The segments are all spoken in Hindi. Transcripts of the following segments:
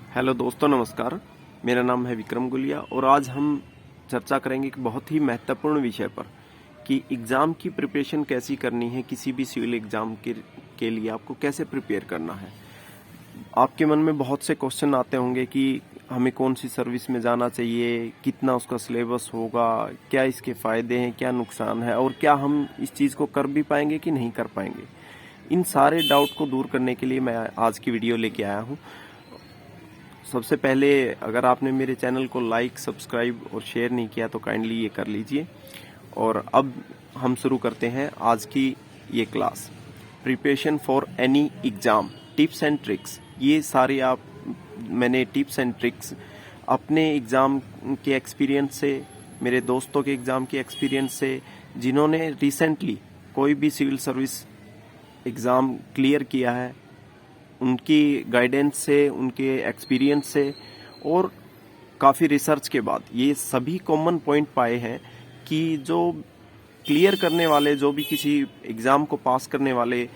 हेलो दोस्तों, नमस्कार। मेरा नाम है विक्रम गुलिया और आज हम चर्चा करेंगे एक बहुत ही महत्वपूर्ण विषय पर कि एग्ज़ाम की प्रिपरेशन कैसी करनी है। किसी भी सिविल एग्ज़ाम के लिए आपको कैसे प्रिपेयर करना है। आपके मन में बहुत से क्वेश्चन आते होंगे कि हमें कौन सी सर्विस में जाना चाहिए, कितना उसका सिलेबस होगा, क्या इसके फ़ायदे हैं, क्या नुकसान है और क्या हम इस चीज़ को कर भी पाएंगे कि नहीं कर पाएंगे। इन सारे डाउट को दूर करने के लिए मैं आज की वीडियो लेके आया हूँ। सबसे पहले अगर आपने मेरे चैनल को लाइक, सब्सक्राइब और शेयर नहीं किया तो काइंडली ये कर लीजिए। और अब हम शुरू करते हैं आज की ये class, preparation for any exam, tips and tricks. ये सारे मैंने टिप्स एंड ट्रिक्स अपने एग्ज़ाम के एक्सपीरियंस से, मेरे दोस्तों के एग्ज़ाम के एक्सपीरियंस से, जिन्होंने रिसेंटली कोई भी सिविल सर्विस एग्ज़ाम क्लियर किया है, उनकी गाइडेंस से, उनके एक्सपीरियंस से और काफ़ी रिसर्च के बाद ये सभी कॉमन पॉइंट पाए हैं कि जो क्लियर करने वाले, जो भी किसी एग्ज़ाम को पास करने वाले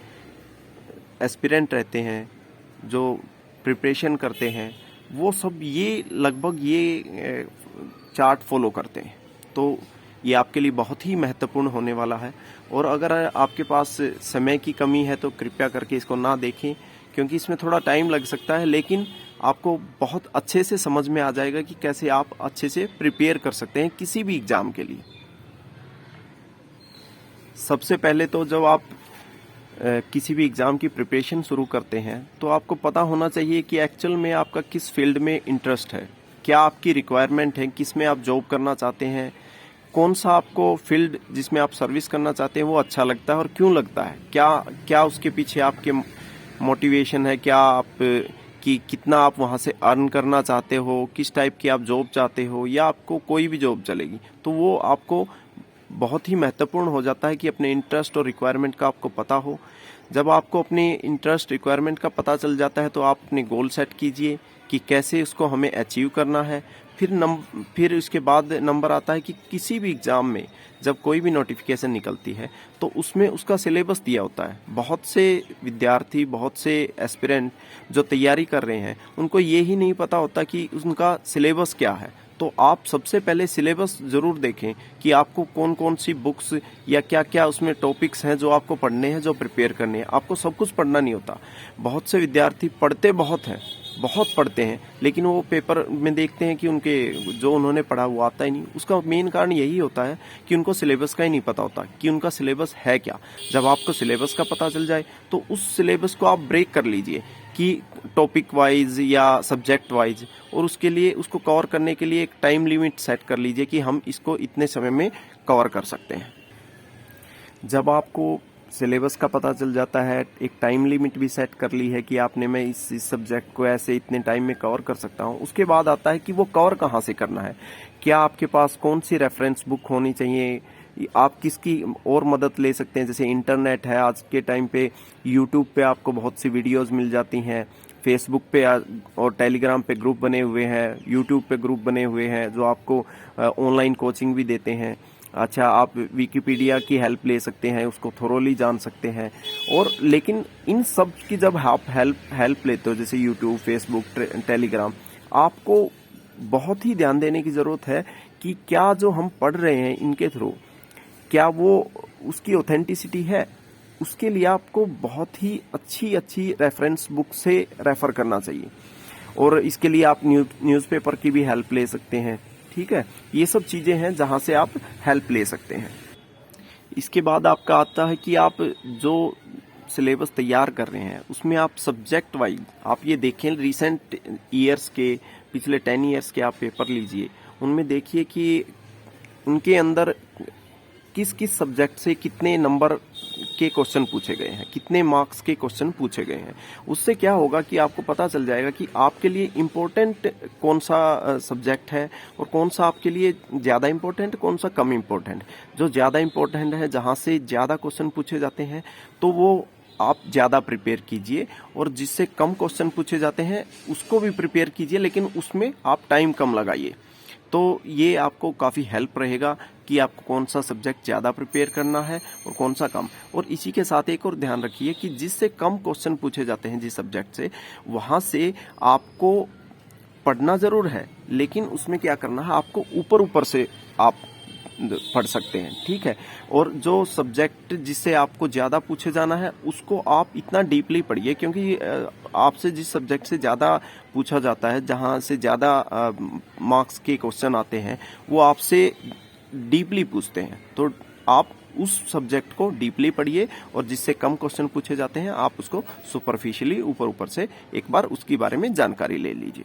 एस्पिरेंट रहते हैं, जो प्रिपरेशन करते हैं, वो सब ये लगभग ये चार्ट फॉलो करते हैं। तो ये आपके लिए बहुत ही महत्वपूर्ण होने वाला है। और अगर आपके पास समय की कमी है तो कृपया करके इसको ना देखें, क्योंकि इसमें थोड़ा टाइम लग सकता है, लेकिन आपको बहुत अच्छे से समझ में आ जाएगा कि कैसे आप अच्छे से प्रिपेयर कर सकते हैं किसी भी एग्ज़ाम के लिए। सबसे पहले तो जब आप किसी भी एग्ज़ाम की प्रिपरेशन शुरू करते हैं तो आपको पता होना चाहिए कि एक्चुअल में आपका किस फील्ड में इंटरेस्ट है, क्या आपकी रिक्वायरमेंट है, किस में आप जॉब करना चाहते हैं, कौन सा आपको फील्ड जिसमें आप सर्विस करना चाहते हैं वो अच्छा लगता है और क्यों लगता है, क्या क्या उसके पीछे आपके मोटिवेशन है, क्या आप कि कितना आप वहाँ से अर्न करना चाहते हो, किस टाइप की आप जॉब चाहते हो, या आपको कोई भी जॉब चलेगी। तो वो आपको बहुत ही महत्वपूर्ण हो जाता है कि अपने इंटरेस्ट और रिक्वायरमेंट का आपको पता हो। जब आपको अपनी इंटरेस्ट रिक्वायरमेंट का पता चल जाता है तो आप अपने गोल सेट कीजिए कि कैसे उसको हमें अचीव करना है। फिर उसके बाद नंबर आता है कि किसी भी एग्ज़ाम में जब कोई भी नोटिफिकेशन निकलती है तो उसमें उसका सिलेबस दिया होता है। बहुत से विद्यार्थी, बहुत से एस्पिरेंट जो तैयारी कर रहे हैं, उनको ये ही नहीं पता होता कि उनका सिलेबस क्या है। तो आप सबसे पहले सिलेबस ज़रूर देखें कि आपको कौन कौन सी बुक्स या क्या क्या उसमें टॉपिक्स हैं जो आपको पढ़ने हैं, जो प्रिपेयर करने हैं। आपको सब कुछ पढ़ना नहीं होता। बहुत से विद्यार्थी पढ़ते बहुत पढ़ते हैं, लेकिन वो पेपर में देखते हैं कि उनके जो उन्होंने पढ़ा वो आता ही नहीं। उसका मेन कारण यही होता है कि उनको सिलेबस का ही नहीं पता होता कि उनका सिलेबस है क्या। जब आपको सिलेबस का पता चल जाए तो उस सिलेबस को आप ब्रेक कर लीजिए कि टॉपिक वाइज या सब्जेक्ट वाइज, और उसके लिए उसको कवर करने के लिए एक टाइम लिमिट सेट कर लीजिए कि हम इसको इतने समय में कवर कर सकते हैं। जब आपको सिलेबस का पता चल जाता है, एक टाइम लिमिट भी सेट कर ली है कि आपने मैं इस सब्जेक्ट को ऐसे इतने टाइम में कवर कर सकता हूँ, उसके बाद आता है कि वो कवर कहाँ से करना है। क्या आपके पास कौन सी रेफरेंस बुक होनी चाहिए, आप किसकी और मदद ले सकते हैं। जैसे इंटरनेट है, आज के टाइम पे यूट्यूब पे आपको बहुत सी वीडियोस मिल जाती हैं, फेसबुक पे और टेलीग्राम पे ग्रुप बने हुए हैं, यूट्यूब पे ग्रुप बने हुए हैं जो आपको ऑनलाइन कोचिंग भी देते हैं। अच्छा, आप विकिपीडिया की हेल्प ले सकते हैं, उसको थोरोली जान सकते हैं। और लेकिन इन सब की जब आप हेल्प लेते हो, जैसे यूट्यूब, फेसबुक, टेलीग्राम, आपको बहुत ही ध्यान देने की ज़रूरत है कि क्या जो हम पढ़ रहे हैं इनके थ्रू, क्या वो उसकी ऑथेंटिसिटी है। उसके लिए आपको बहुत ही अच्छी रेफरेंस बुक से रेफर करना चाहिए, और इसके लिए आप न्यूज़पेपर की भी हेल्प ले सकते हैं। ठीक है, ये सब चीज़ें हैं जहां से आप हेल्प ले सकते हैं। इसके बाद आपका आता है कि आप जो सिलेबस तैयार कर रहे हैं उसमें आप सब्जेक्ट वाइज आप ये देखें, रिसेंट ईयर्स के, पिछले 10 ईयर्स के आप पेपर लीजिए, उनमें देखिए कि उनके अंदर किस किस सब्जेक्ट से कितने नंबर के क्वेश्चन पूछे गए हैं, कितने मार्क्स के क्वेश्चन पूछे गए हैं। उससे क्या होगा कि आपको पता चल जाएगा कि आपके लिए इम्पोर्टेंट कौन सा सब्जेक्ट है और कौन सा आपके लिए ज़्यादा इम्पोर्टेंट, कौन सा कम इम्पोर्टेंट। जो ज़्यादा इम्पोर्टेंट है, जहाँ से ज़्यादा क्वेश्चन पूछे जाते हैं, तो वो आप ज़्यादा प्रिपेयर कीजिए, और जिससे कम क्वेश्चन पूछे जाते हैं उसको भी प्रिपेयर कीजिए, लेकिन उसमें आप टाइम कम लगाइए। तो ये आपको काफ़ी हेल्प रहेगा कि आपको कौन सा सब्जेक्ट ज़्यादा प्रिपेयर करना है और कौन सा कम। और इसी के साथ एक और ध्यान रखिए कि जिससे कम क्वेश्चन पूछे जाते हैं जिस सब्जेक्ट से, वहाँ से आपको पढ़ना जरूर है, लेकिन उसमें क्या करना है, आपको ऊपर ऊपर से आप पढ़ सकते हैं, ठीक है। और जो सब्जेक्ट जिससे आपको ज्यादा पूछे जाना है उसको आप इतना डीपली पढ़िए, क्योंकि आपसे जिस सब्जेक्ट से ज्यादा पूछा जाता है, जहां से ज्यादा मार्क्स के क्वेश्चन आते हैं, वो आपसे डीपली पूछते हैं। तो आप उस सब्जेक्ट को डीपली पढ़िए, और जिससे कम क्वेश्चन पूछे जाते हैं आप उसको सुपरफिशियली ऊपर ऊपर से एक बार उसके बारे में जानकारी ले लीजिए।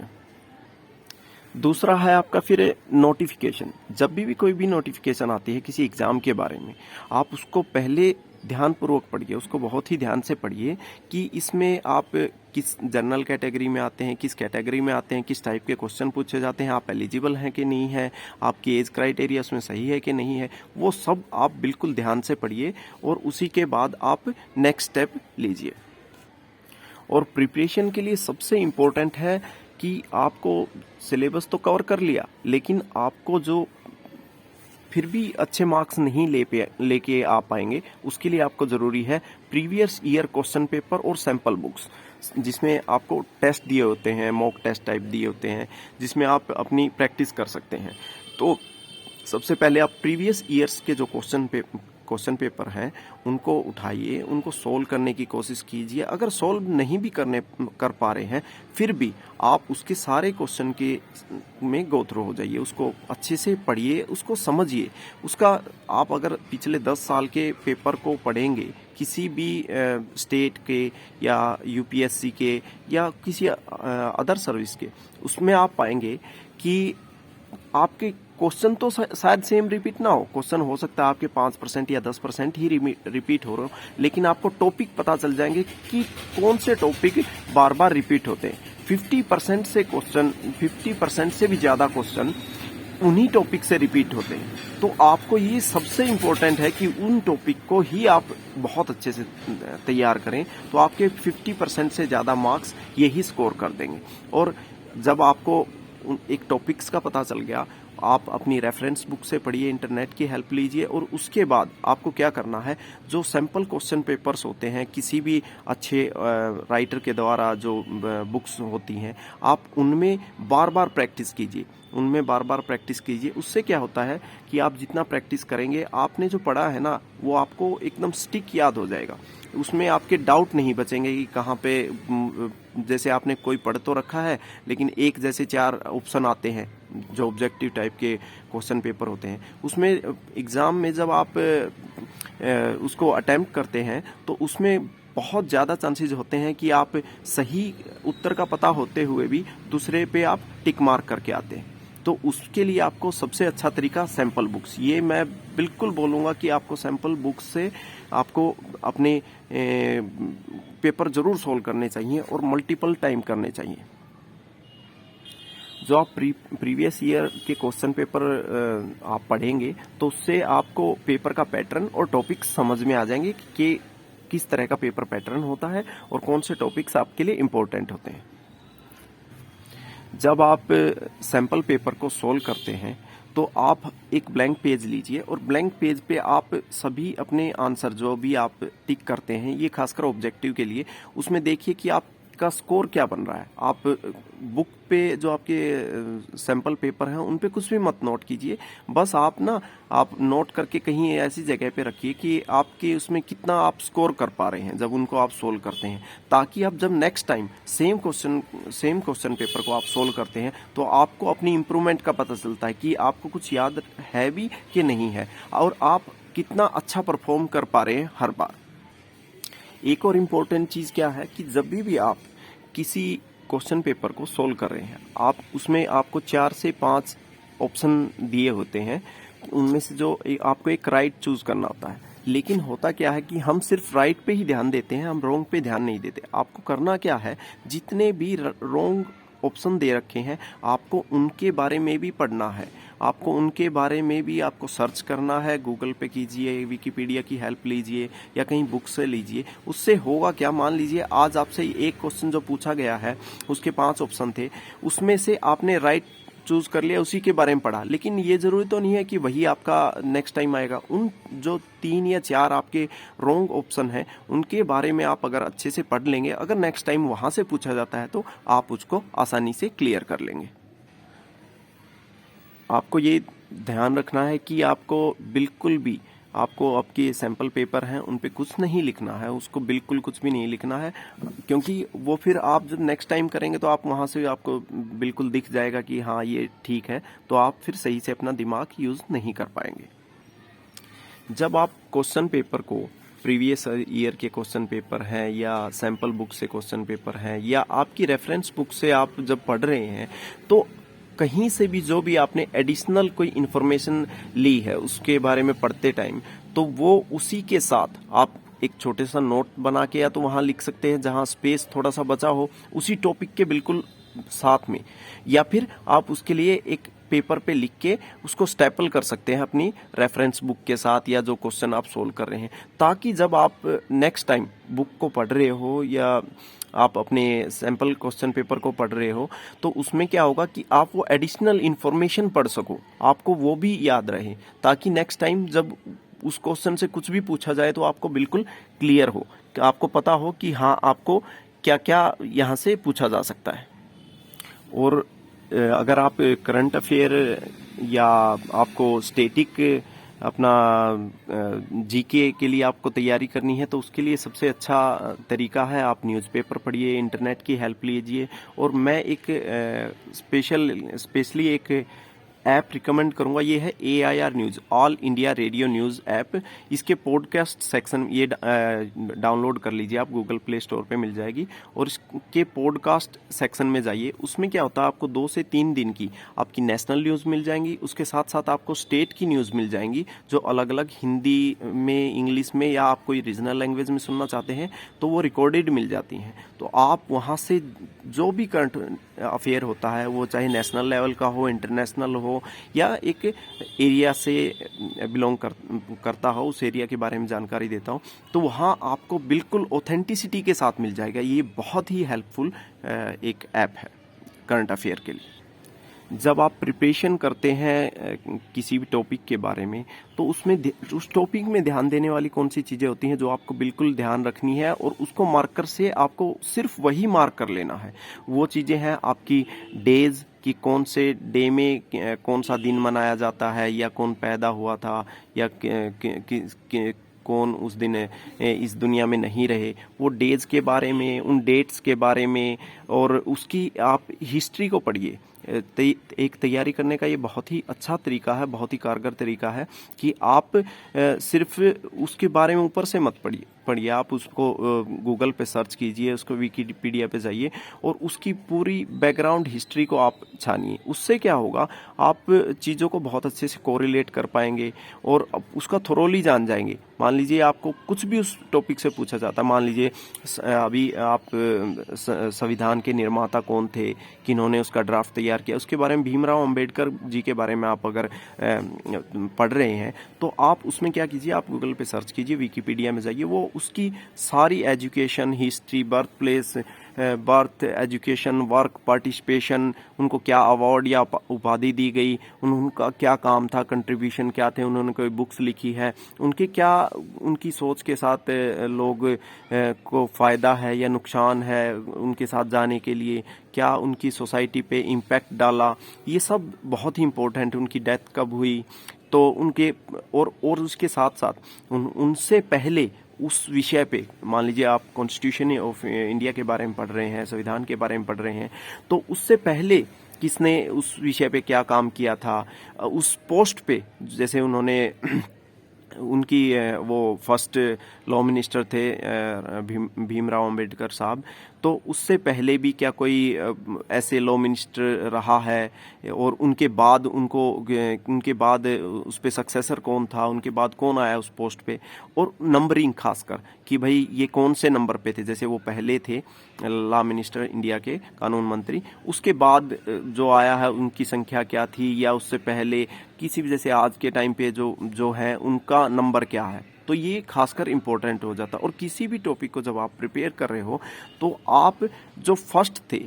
दूसरा है आपका फिर नोटिफिकेशन। जब भी कोई भी नोटिफिकेशन आती है किसी एग्जाम के बारे में, आप उसको पहले ध्यानपूर्वक पढ़िए, उसको बहुत ही ध्यान से पढ़िए कि इसमें आप किस जनरल कैटेगरी में आते हैं, किस कैटेगरी में आते हैं, किस टाइप के क्वेश्चन पूछे जाते हैं, आप एलिजिबल हैं कि नहीं है, आपकी एज क्राइटेरिया उसमें सही है कि नहीं है, वो सब आप बिल्कुल ध्यान से पढ़िए, और उसी के बाद आप नेक्स्ट स्टेप लीजिए। और प्रिपरेशन के लिए सबसे इम्पोर्टेंट है कि आपको सिलेबस तो कवर कर लिया, लेकिन आपको जो फिर भी अच्छे मार्क्स नहीं लेके आ पाएंगे, उसके लिए आपको जरूरी है प्रीवियस ईयर क्वेश्चन पेपर और सैंपल बुक्स, जिसमें आपको टेस्ट दिए होते हैं, मॉक टेस्ट टाइप दिए होते हैं, जिसमें आप अपनी प्रैक्टिस कर सकते हैं। तो सबसे पहले आप प्रीवियस ईयर्स के जो क्वेश्चन पेपर हैं उनको उठाइए, उनको सोल्व करने की कोशिश कीजिए। अगर सोल्व नहीं भी कर पा रहे हैं, फिर भी आप उसके सारे क्वेश्चन के में गो थ्रू हो जाइए, उसको अच्छे से पढ़िए, उसको समझिए। उसका आप अगर पिछले 10 साल के पेपर को पढ़ेंगे, किसी भी स्टेट के या यूपीएससी के या किसी अदर सर्विस के, उसमें आप पाएंगे कि आपके क्वेश्चन तो शायद सेम रिपीट ना हो, क्वेश्चन हो सकता है आपके 5% या 10% ही रिपीट हो रहे हो, लेकिन आपको टॉपिक पता चल जाएंगे कि कौन से टॉपिक बार बार रिपीट होते हैं। 50% से भी ज्यादा क्वेश्चन उन्हीं टॉपिक से रिपीट होते हैं। तो आपको ये सबसे इम्पोर्टेंट है कि उन टॉपिक को ही आप बहुत अच्छे से तैयार करें, तो आपके 50% से ज्यादा मार्क्स यही स्कोर कर देंगे। और जब आपको एक टॉपिक्स का पता चल गया, आप अपनी रेफरेंस बुक से पढ़िए, इंटरनेट की हेल्प लीजिए, और उसके बाद आपको क्या करना है, जो सैंपल क्वेश्चन पेपर्स होते हैं किसी भी अच्छे राइटर के द्वारा जो बुक्स होती हैं, आप उनमें बार बार प्रैक्टिस कीजिए, उससे क्या होता है कि आप जितना प्रैक्टिस करेंगे, आपने जो पढ़ा है ना, वो आपको एकदम स्टिक याद हो जाएगा। उसमें आपके डाउट नहीं बचेंगे कि कहाँ पे, जैसे आपने कोई पढ़ तो रखा है, लेकिन एक जैसे 4 ऑप्शन आते हैं जो ऑब्जेक्टिव टाइप के क्वेश्चन पेपर होते हैं, उसमें एग्जाम में जब आप उसको अटेम्प्ट करते हैं, तो उसमें बहुत ज़्यादा चांसेस होते हैं कि आप सही उत्तर का पता होते हुए भी दूसरे पे आप टिक मार्क करके आते हैं। तो उसके लिए आपको सबसे अच्छा तरीका सैंपल बुक्स, ये मैं बिल्कुल बोलूँगा कि आपको सैंपल बुक्स से आपको अपने पेपर जरूर सोल्व करने चाहिए, और मल्टीपल टाइम करने चाहिए। जो आप प्रीवियस ईयर के क्वेश्चन पेपर आप पढ़ेंगे, तो उससे आपको पेपर का पैटर्न और टॉपिक्स समझ में आ जाएंगे कि किस तरह का पेपर पैटर्न होता है और कौन से टॉपिक्स आपके लिए इम्पोर्टेंट होते हैं। जब आप सैंपल पेपर को सोल्व करते हैं, तो आप एक ब्लैंक पेज लीजिए, और ब्लैंक पेज पे आप सभी अपने आंसर जो भी आप टिक करते हैं, ये खासकर ऑब्जेक्टिव के लिए, उसमें देखिए कि आपका स्कोर क्या बन रहा है। आप बुक पे जो आपके सैंपल पेपर हैं उन पे कुछ भी मत नोट कीजिए, बस आप नोट करके कहीं ऐसी जगह पे रखिए कि आपके उसमें कितना आप स्कोर कर पा रहे हैं जब उनको आप सोल्व करते हैं, ताकि आप जब next time same question paper को आप सोल्व करते हैं, तो आपको अपनी इम्प्रूवमेंट का पता चलता है कि आपको कुछ याद है भी कि नहीं है, और आप कितना अच्छा परफॉर्म कर पा रहे हैं हर बार। एक और इम्पोर्टेंट चीज क्या है कि जब भी आप किसी क्वेश्चन पेपर को सोल्व कर रहे हैं, आप उसमें आपको 4 से 5 ऑप्शन दिए होते हैं, उनमें से जो आपको एक राइट चूज करना होता है। लेकिन होता क्या है कि हम सिर्फ राइट पे ही ध्यान देते हैं, हम रॉन्ग पे ध्यान नहीं देते। आपको करना क्या है, जितने भी रॉन्ग ऑप्शन दे रखे हैं, आपको उनके बारे में भी पढ़ना है, आपको उनके बारे में भी आपको सर्च करना है। गूगल पे कीजिए, विकिपीडिया की हेल्प लीजिए, या कहीं बुक से लीजिए। उससे होगा क्या, मान लीजिए आज आपसे एक क्वेश्चन जो पूछा गया है, उसके 5 ऑप्शन थे, उसमें से आपने राइट चूज कर लिया, उसी के बारे में पढ़ा, लेकिन ये जरूरी तो नहीं है कि वही आपका नेक्स्ट टाइम आएगा। उन जो 3 या 4 आपके रॉन्ग ऑप्शन है उनके बारे में आप अगर अच्छे से पढ़ लेंगे, अगर नेक्स्ट टाइम वहां से पूछा जाता है तो आप उसको आसानी से क्लियर कर लेंगे। आपको ये ध्यान रखना है कि आपको बिल्कुल भी, आपको आपके सैंपल पेपर हैं उन पे कुछ नहीं लिखना है, उसको बिल्कुल कुछ भी नहीं लिखना है, क्योंकि वो फिर आप जब नेक्स्ट टाइम करेंगे तो आप वहां से आपको बिल्कुल दिख जाएगा कि हाँ ये ठीक है, तो आप फिर सही से अपना दिमाग यूज नहीं कर पाएंगे। जब आप क्वेश्चन पेपर को, प्रीवियस ईयर के क्वेश्चन पेपर हैं या सैंपल बुक से क्वेश्चन पेपर हैं या आपकी रेफरेंस बुक से आप जब पढ़ रहे हैं, तो कहीं से भी जो भी आपने एडिशनल कोई इन्फॉर्मेशन ली है उसके बारे में पढ़ते टाइम, तो वो उसी के साथ आप एक छोटे सा नोट बना के या तो वहां लिख सकते हैं जहां स्पेस थोड़ा सा बचा हो उसी टॉपिक के बिल्कुल साथ में, या फिर आप उसके लिए एक पेपर पे लिख के उसको स्टेपल कर सकते हैं अपनी रेफरेंस बुक के साथ या जो क्वेश्चन आप सोल्व कर रहे हैं, ताकि जब आप नेक्स्ट टाइम बुक को पढ़ रहे हो या आप अपने सैंपल क्वेश्चन पेपर को पढ़ रहे हो तो उसमें क्या होगा कि आप वो एडिशनल इंफॉर्मेशन पढ़ सको, आपको वो भी याद रहे, ताकि नेक्स्ट टाइम जब उस क्वेश्चन से कुछ भी पूछा जाए तो आपको बिल्कुल क्लियर हो, कि आपको पता हो कि हाँ आपको क्या क्या यहाँ से पूछा जा सकता है। और अगर आप करंट अफेयर या आपको स्टैटिक अपना जीके के लिए आपको तैयारी करनी है, तो उसके लिए सबसे अच्छा तरीका है आप न्यूज़पेपर पढ़िए, इंटरनेट की हेल्प लीजिए। और मैं एक स्पेशली एक ऐप रिकमेंड करूंगा, ये है AIR news, all India radio news app. इसके पॉडकास्ट सेक्शन ये डाउनलोड कर लीजिए आप, गूगल प्ले स्टोर पे मिल जाएगी, और इसके पॉडकास्ट सेक्शन में जाइए। उसमें क्या होता है, आपको 2 से 3 दिन की आपकी नेशनल न्यूज़ मिल जाएंगी, उसके साथ साथ आपको स्टेट की न्यूज़ मिल जाएंगी जो अलग अलग हिंदी में, इंग्लिश में या आप कोई रीजनल लैंग्वेज में सुनना चाहते हैं तो वो रिकॉर्डेड मिल जाती हैं। तो आप वहाँ से जो भी करंट अफेयर होता है, वो चाहे नेशनल लेवल का हो, इंटरनेशनल हो, या एक एरिया से बिलोंग करता हो, उस एरिया के बारे में जानकारी देता हूँ, तो वहाँ आपको बिल्कुल ऑथेंटिसिटी के साथ मिल जाएगा। ये बहुत ही हेल्पफुल एक ऐप है करंट अफेयर के लिए। जब आप प्रिपरेशन करते हैं किसी भी टॉपिक के बारे में, तो उसमें उस टॉपिक में ध्यान देने वाली कौन सी चीज़ें होती हैं जो आपको बिल्कुल ध्यान रखनी है, और उसको मार्कर से आपको सिर्फ वही मार्क कर लेना है। वो चीज़ें हैं आपकी डेज, कि कौन से डे में कौन सा दिन मनाया जाता है, या कौन पैदा हुआ था, या कौन उस दिन इस दुनिया में नहीं रहे, वो डेज के बारे में, उन डेट्स के बारे में, और उसकी आप हिस्ट्री को पढ़िए। एक तैयारी करने का ये बहुत ही अच्छा तरीका है, बहुत ही कारगर तरीका है कि आप सिर्फ उसके बारे में ऊपर से मत पढ़िए, आप उसको गूगल पे सर्च कीजिए, उसको विकिपीडिया पे जाइए और उसकी पूरी बैकग्राउंड हिस्ट्री को आप छानिए। उससे क्या होगा, आप चीज़ों को बहुत अच्छे से कोरिलेट कर पाएंगे और उसका थोरोली जान जाएंगे। मान लीजिए आपको कुछ भी उस टॉपिक से पूछा जाता है, मान लीजिए अभी आप संविधान के निर्माता कौन थे, किन्होंने उसका ड्राफ्ट तैयार किया, उसके बारे में भीमराव अंबेडकर जी के बारे में आप अगर पढ़ रहे हैं, तो आप उसमें क्या कीजिए, आप गूगल पे सर्च कीजिए, विकिपीडिया में जाइए, वो उसकी सारी education history, birth place, birth, education, work, participation, उनको क्या अवार्ड या उपाधि दी गई, उनका क्या काम था, कंट्रीब्यूशन क्या थे, उन्होंने कोई बुक्स लिखी है, उनके क्या, उनकी सोच के साथ लोग को फ़ायदा है या नुकसान है, उनके साथ जाने के लिए क्या उनकी सोसाइटी पे इम्पैक्ट डाला, ये सब बहुत ही इम्पोर्टेंट है। उनकी डेथ कब हुई, तो उनके और उसके साथ साथ उनसे पहले उस विषय पे, मान लीजिए आप कॉन्स्टिट्यूशन ऑफ इंडिया के बारे में पढ़ रहे हैं, संविधान के बारे में पढ़ रहे हैं, तो उससे पहले किसने उस विषय पे क्या काम किया था, उस पोस्ट पे, जैसे उन्होंने उनकी वो फर्स्ट लॉ मिनिस्टर थे भीमराव अंबेडकर साहब, तो उससे पहले भी क्या कोई ऐसे लॉ मिनिस्टर रहा है, और उनके बाद उनके बाद उस पे सक्सेसर कौन था, उनके बाद कौन आया उस पोस्ट पे, और नंबरिंग खासकर कि भाई ये कौन से नंबर पे थे, जैसे वो पहले थे लॉ मिनिस्टर इंडिया के, कानून मंत्री, उसके बाद जो आया है उनकी संख्या क्या थी, या उससे पहले किसी भी, जैसे आज के टाइम पे जो है उनका नंबर क्या है, तो ये खासकर इम्पोर्टेंट हो जाता है। और किसी भी टॉपिक को जब आप प्रिपेयर कर रहे हो, तो आप जो फर्स्ट थे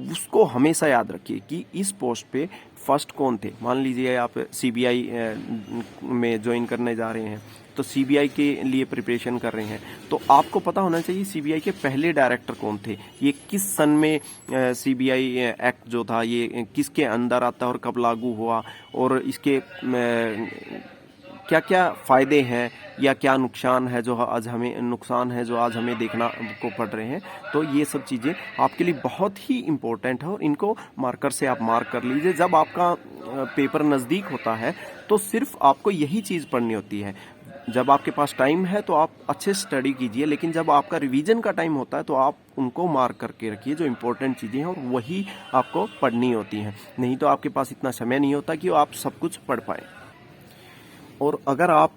उसको हमेशा याद रखिए कि इस पोस्ट पे फर्स्ट कौन थे। मान लीजिए आप सीबीआई में ज्वाइन करने जा रहे हैं, तो सीबीआई के लिए प्रिपरेशन कर रहे हैं, तो आपको पता होना चाहिए सीबीआई के पहले डायरेक्टर कौन थे, ये किस सन में सीबीआई एक्ट जो था ये किसके अंदर आता है और कब लागू हुआ, और इसके क्या क्या फायदे हैं या क्या नुकसान है जो आज हमें देखना को पड़ रहे हैं। तो ये सब चीज़ें आपके लिए बहुत ही इम्पोर्टेंट है और इनको मार्कर से आप मार्क कर लीजिए। जब आपका पेपर नज़दीक होता है तो सिर्फ आपको यही चीज़ पढ़नी होती है। जब आपके पास टाइम है तो आप अच्छे स्टडी कीजिए, लेकिन जब आपका रिवीजन का टाइम होता है तो आप उनको मार्क करके रखिए जो इम्पोर्टेंट चीज़ें हैं, और वही आपको पढ़नी होती हैं। नहीं तो आपके पास इतना समय नहीं होता कि आप सब कुछ पढ़ पाएँ। और अगर आप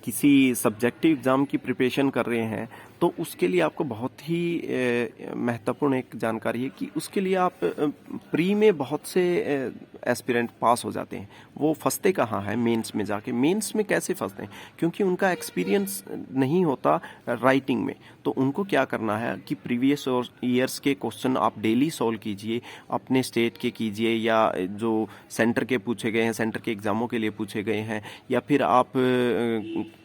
किसी सब्जेक्टिव एग्ज़ाम की प्रिपरेशन कर रहे हैं तो उसके लिए आपको बहुत ही महत्वपूर्ण एक जानकारी है कि उसके लिए आप प्री में बहुत से एस्पिरेंट पास हो जाते हैं, वो फंसते कहाँ हैं मेंस में जाके। मेंस में कैसे फंसते हैं? क्योंकि उनका एक्सपीरियंस नहीं होता राइटिंग में। तो उनको क्या करना है कि प्रीवियस ईयर्स के क्वेश्चन आप डेली सॉल्व कीजिए, अपने स्टेट के कीजिए या जो सेंटर के पूछे गए हैं, सेंटर के एग्ज़ामों के लिए पूछे गए हैं, या फिर आप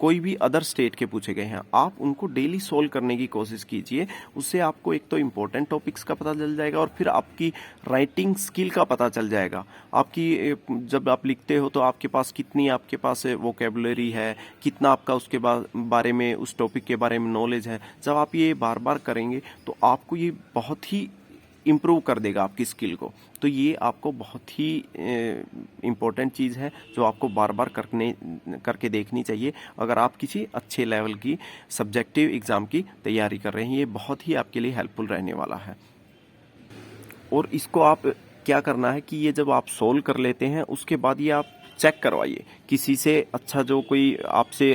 कोई भी अदर स्टेट के पूछे गए हैं, आप उनको डेली सॉल्व करने की कोशिश कीजिए। उससे आपको एक तो इम्पोर्टेंट टॉपिक्स का पता चल जाएगा और फिर आपकी राइटिंग स्किल का पता चल जाएगा। आपकी जब आप लिखते हो तो आपके पास कितनी आपके पास वोकेबुलरी है, कितना आपका उसके बारे में उस टॉपिक के बारे में नॉलेज है। जब आप ये बार बार करेंगे तो आपको ये बहुत ही इम्प्रूव कर देगा आपकी स्किल को। तो ये आपको बहुत ही इम्पोर्टेंट चीज़ है जो आपको बार बार करके देखनी चाहिए अगर आप किसी अच्छे लेवल की सब्जेक्टिव एग्ज़ाम की तैयारी कर रहे हैं। ये बहुत ही आपके लिए हेल्पफुल रहने वाला है। और इसको आप क्या करना है कि ये जब आप सोल्व कर लेते हैं उसके बाद ये आप चेक करवाइए किसी से अच्छा, जो कोई आपसे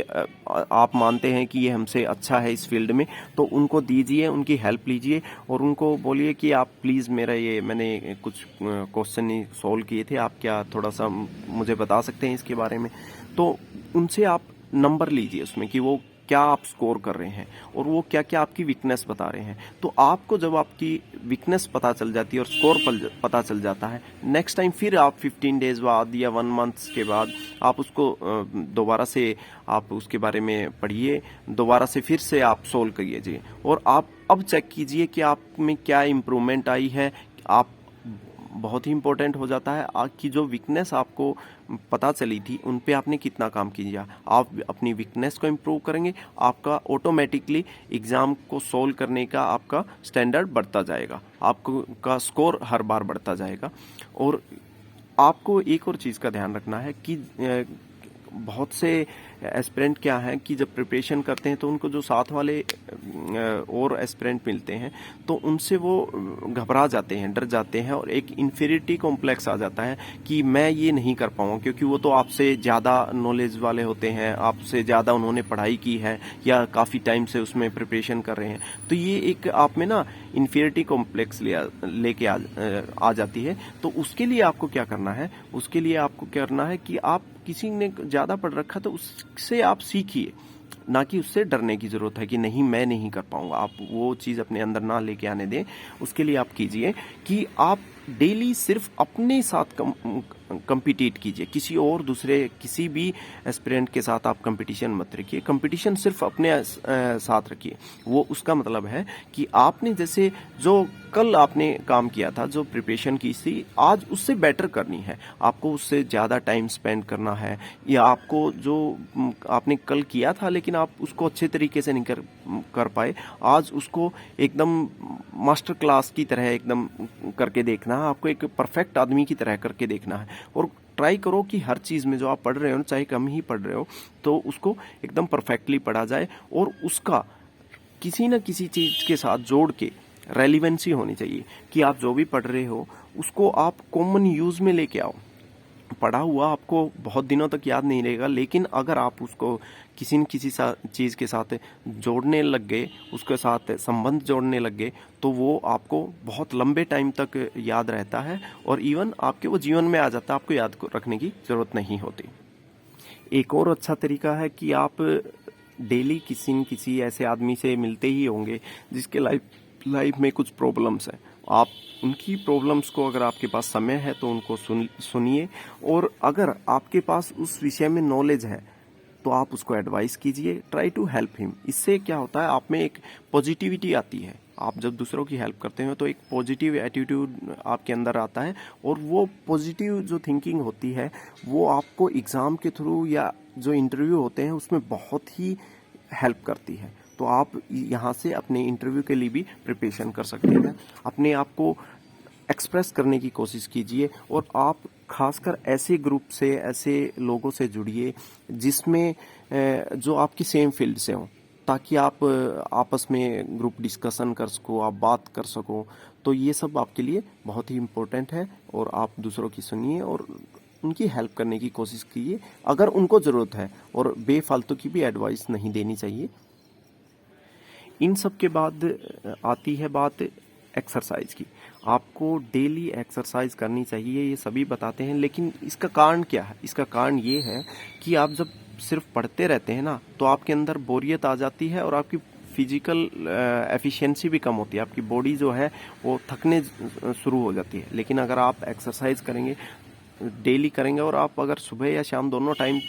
आप मानते हैं कि ये हमसे अच्छा है इस फील्ड में, तो उनको दीजिए, उनकी हेल्प लीजिए और उनको बोलिए कि आप प्लीज़ मैंने कुछ क्वेश्चन सॉल्व किए थे, आप क्या थोड़ा सा मुझे बता सकते हैं इसके बारे में। तो उनसे आप नंबर लीजिए उसमें कि वो क्या आप स्कोर कर रहे हैं और वो क्या क्या आपकी वीकनेस बता रहे हैं। तो आपको जब आपकी वीकनेस पता चल जाती है और स्कोर पता चल जाता है, नेक्स्ट टाइम फिर आप 15 डेज बाद या 1 मंथ के बाद आप उसको दोबारा से आप उसके बारे में पढ़िए, दोबारा से फिर से आप सोल्व करिए और आप अब चेक कीजिए कि आप में क्या इम्प्रूवमेंट आई है। आप बहुत ही इम्पोर्टेंट हो जाता है कि जो वीकनेस आपको पता चली थी उन पे आपने कितना काम किया। आप अपनी वीकनेस को इम्प्रूव करेंगे, आपका ऑटोमेटिकली एग्ज़ाम को सोल्व करने का आपका स्टैंडर्ड बढ़ता जाएगा, आपका स्कोर हर बार बढ़ता जाएगा। और आपको एक और चीज़ का ध्यान रखना है कि बहुत से एस्पिरेंट क्या हैं कि जब प्रिपरेशन करते हैं तो उनको जो साथ वाले और एस्पिरेंट मिलते हैं तो उनसे वो घबरा जाते हैं, डर जाते हैं और एक इन्फीरियरिटी कॉम्प्लेक्स आ जाता है कि मैं ये नहीं कर पाऊंगा, क्योंकि वो तो आपसे ज़्यादा नॉलेज वाले होते हैं, आपसे ज़्यादा उन्होंने पढ़ाई की है या काफ़ी टाइम से उसमें प्रिपरेशन कर रहे हैं। तो ये एक आप में ना इन्फीरियरिटी कॉम्प्लेक्स लेके आ जाती है। तो उसके लिए आपको क्या करना है, उसके लिए आपको करना है कि आप किसी ने ज़्यादा पढ़ रखा तो उससे आप सीखिए, ना कि उससे डरने की ज़रूरत है कि नहीं मैं नहीं कर पाऊंगा। आप वो चीज़ अपने अंदर ना लेके आने दें। उसके लिए आप कीजिए कि आप डेली सिर्फ अपने साथ कंपीट कीजिए, किसी और दूसरे किसी भी एस्पिरेंट के साथ आप कंपटीशन मत रखिए। कंपटीशन सिर्फ अपने साथ रखिए। वो उसका मतलब है कि आपने जैसे जो कल आपने काम किया था, जो प्रिपरेशन की थी, आज उससे बेटर करनी है, आपको उससे ज़्यादा टाइम स्पेंड करना है, या आपको जो आपने कल किया था लेकिन आप उसको अच्छे तरीके से नहीं कर पाए, आज उसको एकदम मास्टर क्लास की तरह एकदम करके देखना है, आपको एक परफेक्ट आदमी की तरह करके देखना है। और ट्राई करो कि हर चीज़ में जो आप पढ़ रहे हो, चाहे कम ही पढ़ रहे हो, तो उसको एकदम परफेक्टली पढ़ा जाए और उसका किसी न किसी चीज़ के साथ जोड़ के रेलिवेंसी होनी चाहिए कि आप जो भी पढ़ रहे हो उसको आप कॉमन यूज़ में लेके आओ। पढ़ा हुआ आपको बहुत दिनों तक याद नहीं रहेगा, लेकिन अगर आप उसको किसी न किसी चीज़ के साथ जोड़ने लग गए, उसके साथ संबंध जोड़ने लग गए, तो वो आपको बहुत लंबे टाइम तक याद रहता है और इवन आपके वो जीवन में आ जाता है, आपको याद रखने की ज़रूरत नहीं होती। एक और अच्छा तरीका है कि आप डेली किसी न किसी ऐसे आदमी से मिलते ही होंगे जिसके लाइफ में कुछ प्रॉब्लम्स हैं। आप उनकी प्रॉब्लम्स को, अगर आपके पास समय है तो उनको सुनिए, और अगर आपके पास उस विषय में नॉलेज है तो आप उसको एडवाइस कीजिए, ट्राई टू हेल्प हिम। इससे क्या होता है, आप में एक पॉजिटिविटी आती है। आप जब दूसरों की हेल्प करते हैं तो एक पॉजिटिव एटीट्यूड आपके अंदर आता है, और वो पॉजिटिव जो थिंकिंग होती है वो आपको एग्ज़ाम के थ्रू या जो इंटरव्यू होते हैं उसमें बहुत ही हेल्प करती है। तो आप यहाँ से अपने इंटरव्यू के लिए भी प्रिपरेशन कर सकते हैं। अपने आप को एक्सप्रेस करने की कोशिश कीजिए, और आप खासकर ऐसे ग्रुप से, ऐसे लोगों से जुड़िए जिसमें जो आपकी सेम फील्ड से हों, ताकि आप आपस में ग्रुप डिस्कशन कर सको, आप बात कर सको। तो ये सब आपके लिए बहुत ही इम्पोर्टेंट है, और आप दूसरों की सुनिए और उनकी हेल्प करने की कोशिश कीजिए अगर उनको ज़रूरत है, और बेफालतू की भी एडवाइस नहीं देनी चाहिए। इन सब के बाद आती है बात एक्सरसाइज की। आपको डेली एक्सरसाइज करनी चाहिए, ये सभी बताते हैं, लेकिन इसका कारण क्या है? इसका कारण ये है कि आप जब सिर्फ पढ़ते रहते हैं ना, तो आपके अंदर बोरियत आ जाती है और आपकी फिजिकल एफिशिएंसी भी कम होती है, आपकी बॉडी जो है वो थकने शुरू हो जाती है। लेकिन अगर आप एक्सरसाइज करेंगे, डेली करेंगे, और आप अगर सुबह या शाम दोनों टाइम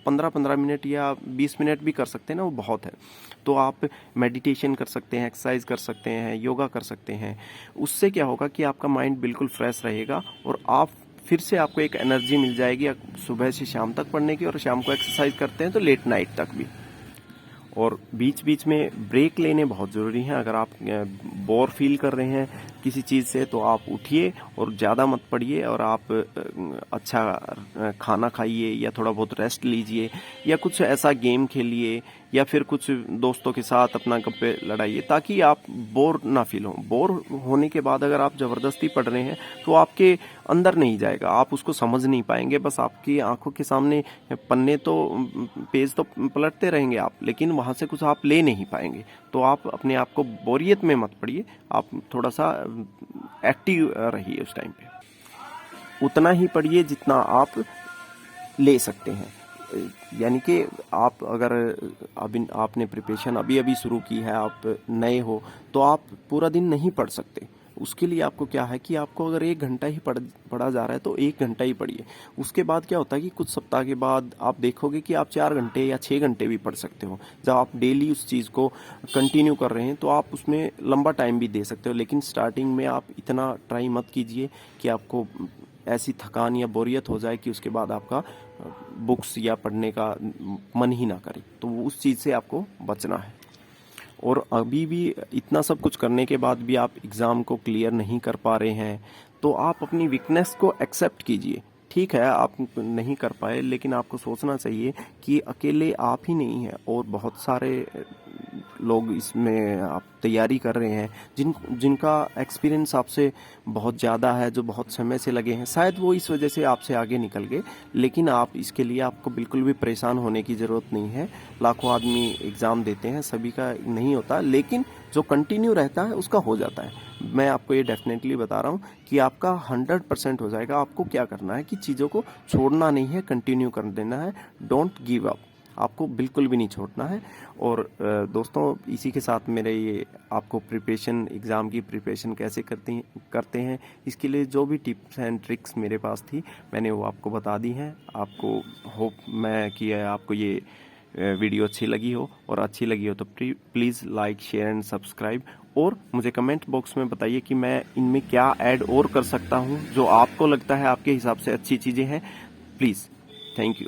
15-15 मिनट या 20 मिनट भी कर सकते हैं ना, वो बहुत है। तो आप मेडिटेशन कर सकते हैं, एक्सरसाइज कर सकते हैं, योगा कर सकते हैं। उससे क्या होगा कि आपका माइंड बिल्कुल फ्रेश रहेगा, और आप फिर से आपको एक एनर्जी मिल जाएगी सुबह से शाम तक पढ़ने की, और शाम को एक्सरसाइज करते हैं तो लेट नाइट तक भी। और बीच बीच में ब्रेक लेने बहुत ज़रूरी हैं। अगर आप बोर फील कर रहे हैं किसी चीज़ से, तो आप उठिए और ज़्यादा मत पढ़िए, और आप अच्छा खाना खाइए, या थोड़ा बहुत रेस्ट लीजिए, या कुछ ऐसा गेम खेलिए, या फिर कुछ दोस्तों के साथ अपना गप्पे लड़ाइए, ताकि आप बोर ना फील हो। बोर होने के बाद अगर आप ज़बरदस्ती पढ़ रहे हैं तो आपके अंदर नहीं जाएगा, आप उसको समझ नहीं पाएंगे। बस आपकी आंखों के सामने पन्ने तो, पेज तो पलटते रहेंगे आप, लेकिन वहाँ से कुछ आप ले नहीं पाएंगे। तो आप अपने आप को बोरियत में मत पड़िए, आप थोड़ा सा एक्टिव रहिए उस टाइम पे। उतना ही पढ़िए जितना आप ले सकते हैं। यानी कि आप अगर अभी आपने प्रिपरेशन अभी अभी शुरू की है, आप नए हो, तो आप पूरा दिन नहीं पढ़ सकते। उसके लिए आपको क्या है कि आपको अगर 1 घंटा ही पढ़ा जा रहा है तो 1 घंटा ही पढ़िए। उसके बाद क्या होता है कि कुछ सप्ताह के बाद आप देखोगे कि आप 4 घंटे या 6 घंटे भी पढ़ सकते हो। जब आप डेली उस चीज़ को कंटिन्यू कर रहे हैं तो आप उसमें लंबा टाइम भी दे सकते हो। लेकिन स्टार्टिंग में आप इतना ट्राई मत कीजिए कि आपको ऐसी थकान या बोरियत हो जाए कि उसके बाद आपका बुक्स या पढ़ने का मन ही ना करे। तो उस चीज़ से आपको बचना है। और अभी भी इतना सब कुछ करने के बाद भी आप एग्ज़ाम को क्लियर नहीं कर पा रहे हैं, तो आप अपनी वीकनेस को एक्सेप्ट कीजिए। ठीक है, आप नहीं कर पाए, लेकिन आपको सोचना चाहिए कि अकेले आप ही नहीं हैं, और बहुत सारे लोग इसमें आप तैयारी कर रहे हैं जिनका एक्सपीरियंस आपसे बहुत ज़्यादा है, जो बहुत समय से लगे हैं। शायद वो इस वजह से आपसे आगे निकल गए, लेकिन आप इसके लिए आपको बिल्कुल भी परेशान होने की ज़रूरत नहीं है। लाखों आदमी एग्ज़ाम देते हैं, सभी का नहीं होता, लेकिन जो कंटिन्यू रहता है उसका हो जाता है। मैं आपको ये डेफिनेटली बता रहा हूँ कि आपका 100% हो जाएगा। आपको क्या करना है कि चीज़ों को छोड़ना नहीं है, कंटिन्यू कर देना है। डोंट गिव अप, आपको बिल्कुल भी नहीं छोड़ना है। और दोस्तों, इसी के साथ मेरे ये आपको प्रिपरेशन, एग्ज़ाम की प्रिपरेशन कैसे करते हैं इसके लिए जो भी टिप्स एंड ट्रिक्स मेरे पास थी, मैंने वो आपको बता दी हैं। आपको होप मैं कि आपको ये वीडियो अच्छी लगी हो, और अच्छी लगी हो तो please like, share and subscribe. और मुझे कमेंट बॉक्स में बताइए कि मैं इनमें क्या ऐड और कर सकता हूँ जो आपको लगता है आपके हिसाब से अच्छी चीज़ें हैं। Please, thank you.